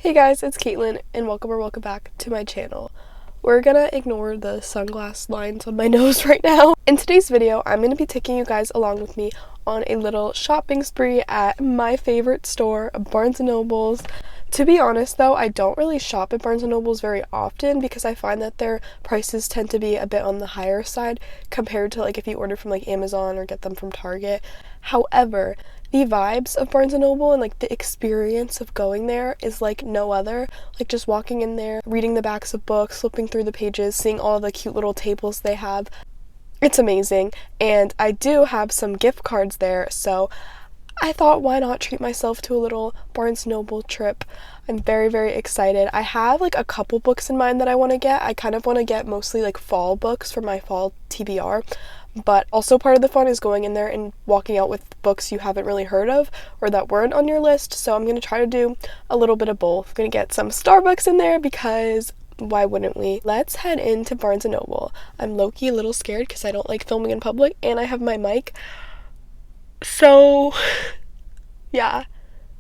Hey guys, it's Caitlin, and welcome back to my channel. We're gonna ignore the sunglass lines on my nose right now. In today's video, I'm gonna be taking you guys along with me on a little shopping spree at my favorite store, Barnes & Noble's. To be honest though, I don't really shop at Barnes & Noble's very often because I find that their prices tend to be a bit on the higher side compared to like if you order from like Amazon or get them from Target. However, the vibes of Barnes & Noble and like the experience of going there is like no other. Like just walking in there, reading the backs of books, flipping through the pages, seeing all the cute little tables they have. It's amazing. And I do have some gift cards there, so I thought why not treat myself to a little Barnes & Noble trip. I'm very excited. I have like a couple books in mind that I want to get. I kind of want to get mostly like fall books for my fall TBR. But also part of the fun is going in there and walking out with books you haven't really heard of or that weren't on your list. So I'm going to try to do a little bit of both. I'm going to get some Starbucks in there because why wouldn't we? Let's head into Barnes & Noble. I'm low-key a little scared because I don't like filming in public and I have my mic. So yeah,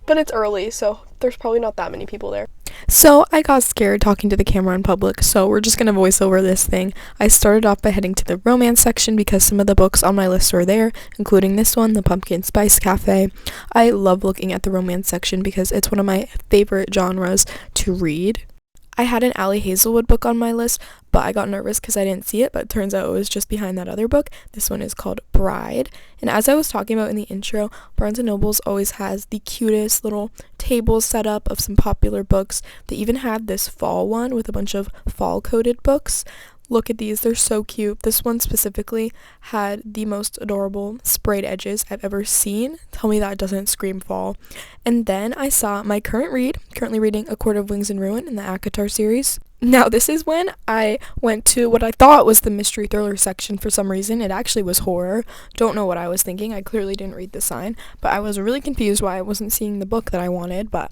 but it's early, so there's probably not that many people there. So I got scared talking to the camera in public, so we're just gonna voice over this thing. I started off by heading to the romance section because some of the books on my list were there, including this one, The Pumpkin Spice Cafe. I love looking at the romance section because it's one of my favorite genres to read. I had an Allie Hazelwood book on my list, but I got nervous because I didn't see it, but it turns out it was just behind that other book. This one is called Bride. And as I was talking about in the intro, Barnes & Noble's always has the cutest little tables set up of some popular books. They even had this fall one with a bunch of fall-coded books. Look at these, they're so cute. This one specifically had the most adorable sprayed edges I've ever seen. Tell me that doesn't scream fall. And then I saw my currently reading A Court of Wings and Ruin in the ACOTAR series. Now this is when I went to what I thought was the mystery thriller section for some reason. It actually was horror. Don't know what I was thinking. I clearly didn't read the sign, but I was really confused why I wasn't seeing the book that I wanted, but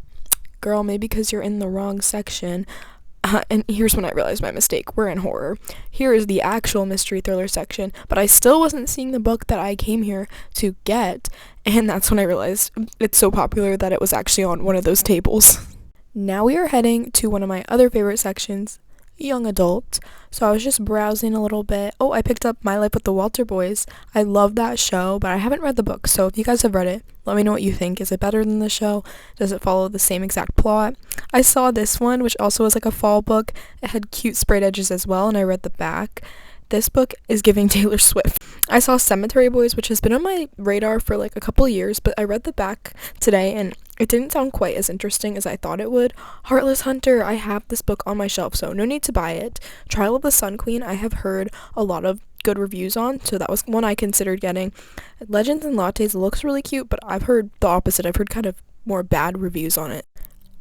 girl, maybe because you're in the wrong section. And here's when I realized my mistake. We're in horror. Here is the actual mystery thriller section, but I still wasn't seeing the book that I came here to get, and that's when I realized it's so popular that it was actually on one of those tables. Now we are heading to one of my other favorite sections, young adult. So I was just browsing a little bit. Oh, I picked up My Life with the Walter Boys. I love that show, but I haven't read the book, so if you guys have read it, let me know what you think. Is it better than the show? Does it follow the same exact plot? I saw this one, which also was like a fall book. It had cute sprayed edges as well, and I read the back. This book is giving Taylor Swift. I saw Cemetery Boys, which has been on my radar for like a couple of years, but I read the back today and it didn't sound quite as interesting as I thought it would. Heartless Hunter, I have this book on my shelf, so no need to buy it. Trial of the Sun Queen, I have heard a lot of good reviews on, so that was one I considered getting. Legends and Lattes looks really cute, but I've heard the opposite. I've heard kind of more bad reviews on it.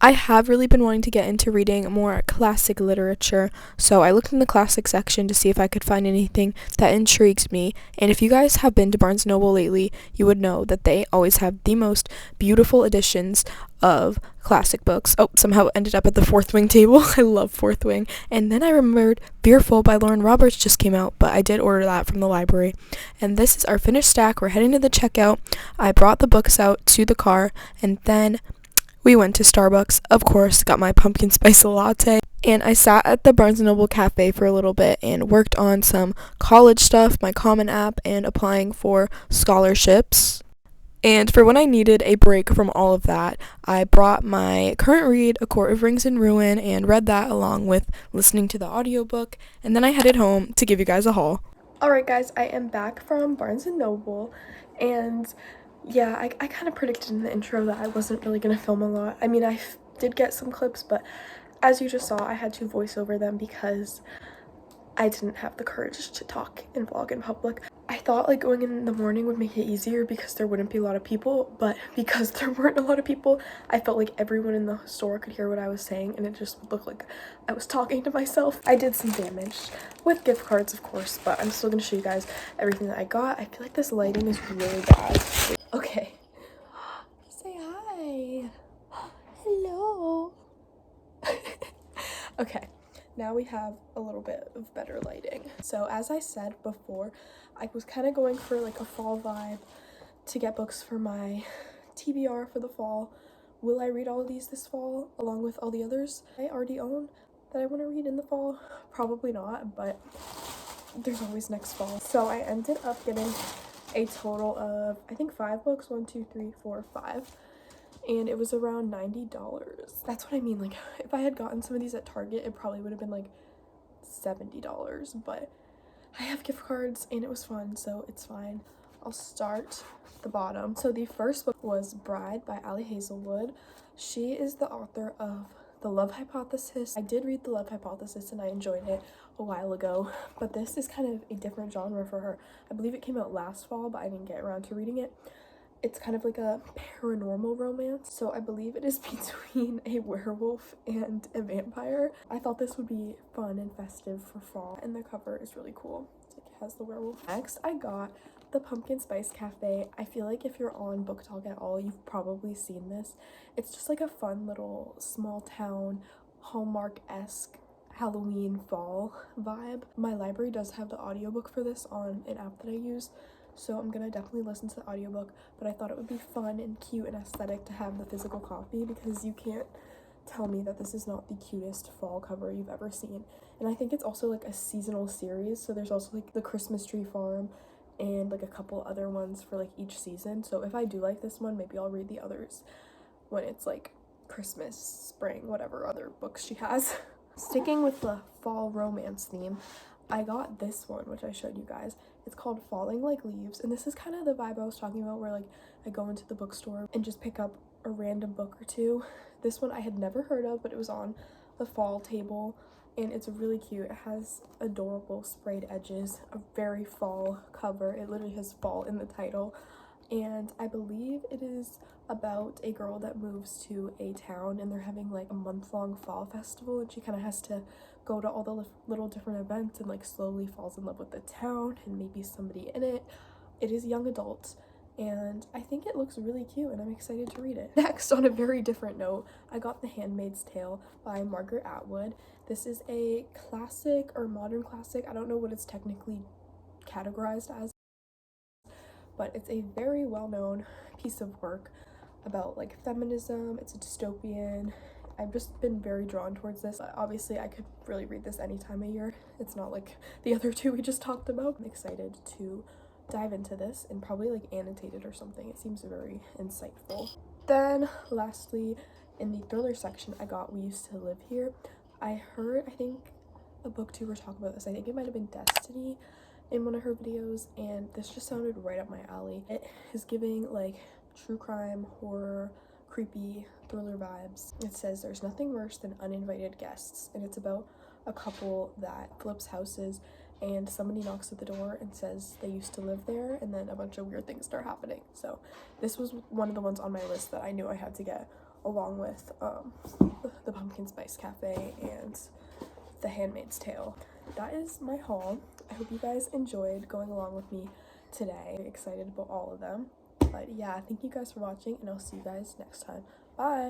I have really been wanting to get into reading more classic literature, so I looked in the classic section to see if I could find anything that intrigued me, and if you guys have been to Barnes & Noble lately, you would know that they always have the most beautiful editions of classic books. Oh, somehow it ended up at the Fourth Wing table. I love Fourth Wing. And then I remembered Fearful by Lauren Roberts just came out, but I did order that from the library. And this is our finished stack. We're heading to the checkout. I brought the books out to the car, and then we went to Starbucks, of course, got my pumpkin spice latte, and I sat at the Barnes & Noble cafe for a little bit and worked on some college stuff, my Common App, and applying for scholarships. And for when I needed a break from all of that, I brought my current read, A Court of Rings and Ruin, and read that along with listening to the audiobook, and then I headed home to give you guys a haul. Alright guys, I am back from Barnes & Noble, and yeah, I kind of predicted in the intro that I wasn't really going to film a lot. I mean, I did get some clips, but as you just saw, I had to voice over them because I didn't have the courage to talk and vlog in public. I thought like going in the morning would make it easier because there wouldn't be a lot of people, but because there weren't a lot of people, I felt like everyone in the store could hear what I was saying and it just would look like I was talking to myself. I did some damage with gift cards, of course, but I'm still going to show you guys everything that I got. I feel like this lighting is really bad. Okay. Say hi. Hello. Okay. Now we have a little bit of better lighting. So as I said before, I was kind of going for like a fall vibe to get books for my TBR for the fall, Will I read all of these this fall along with all the others I already own that I want to read in the fall? Probably not, but there's always next fall. So I ended up getting a total of, I think, 5 books. 1, 2, 3, 4, 5. And it was around $90. That's what I mean. Like, if I had gotten some of these at Target, it probably would have been like $70, but I have gift cards and it was fun, so it's fine. I'll start the bottom. So the first book was Bride by Ali Hazelwood. She is the author of The Love Hypothesis. I did read The Love Hypothesis and I enjoyed it a while ago, but this is kind of a different genre for her. I believe it came out last fall, but I didn't get around to reading it. It's kind of like a paranormal romance, so I believe it is between a werewolf and a vampire. I thought this would be fun and festive for fall, and the cover is really cool. It has the werewolf. Next, I got The Pumpkin Spice Cafe. I feel like if you're on Book Talk at all, you've probably seen this. It's just like a fun little small town, Hallmark-esque Halloween fall vibe. My library does have the audiobook for this on an app that I use, so I'm gonna definitely listen to the audiobook, but I thought it would be fun and cute and aesthetic to have the physical copy, because you can't tell me that this is not the cutest fall cover you've ever seen. And I think it's also like a seasonal series, so there's also like the Christmas Tree Farm and like a couple other ones for like each season. So if I do like this one, maybe I'll read the others when it's like Christmas, spring, whatever other books she has. Sticking with the fall romance theme, I got this one, which I showed you guys. It's called Falling Like Leaves, and this is kind of the vibe I was talking about, where like I go into the bookstore and just pick up a random book or two. This one I had never heard of, but it was on the fall table, and it's really cute. It has adorable sprayed edges, a very fall cover. It literally has fall in the title, and I believe it is about a girl that moves to a town and they're having like a month-long fall festival, and she kind of has to go to all the little different events and like slowly falls in love with the town and maybe somebody in it. It is young adult, and I think it looks really cute and I'm excited to read it. Next, on a very different note, I got The Handmaid's Tale by Margaret Atwood. This is a classic or modern classic. I don't know what it's technically categorized as, but it's a very well-known piece of work about like feminism. It's a dystopian. I've just been very drawn towards this. Obviously, I could really read this any time of year. It's not like the other two we just talked about. I'm excited to dive into this and probably like annotate it or something. It seems very insightful. Then lastly, in the thriller section, I got We Used to Live Here. I think a booktuber talk about this. I think it might have been Destiny in one of her videos, and this just sounded right up my alley. It is giving like true crime, horror, creepy thriller vibes. It says there's nothing worse than uninvited guests, and it's about a couple that flips houses and somebody knocks at the door and says they used to live there, and then a bunch of weird things start happening. So this was one of the ones on my list that I knew I had to get, along with the Pumpkin Spice Cafe and The Handmaid's Tale. That is my haul. I hope you guys enjoyed going along with me today. I'm excited about all of them. But yeah, thank you guys for watching, and I'll see you guys next time. Bye!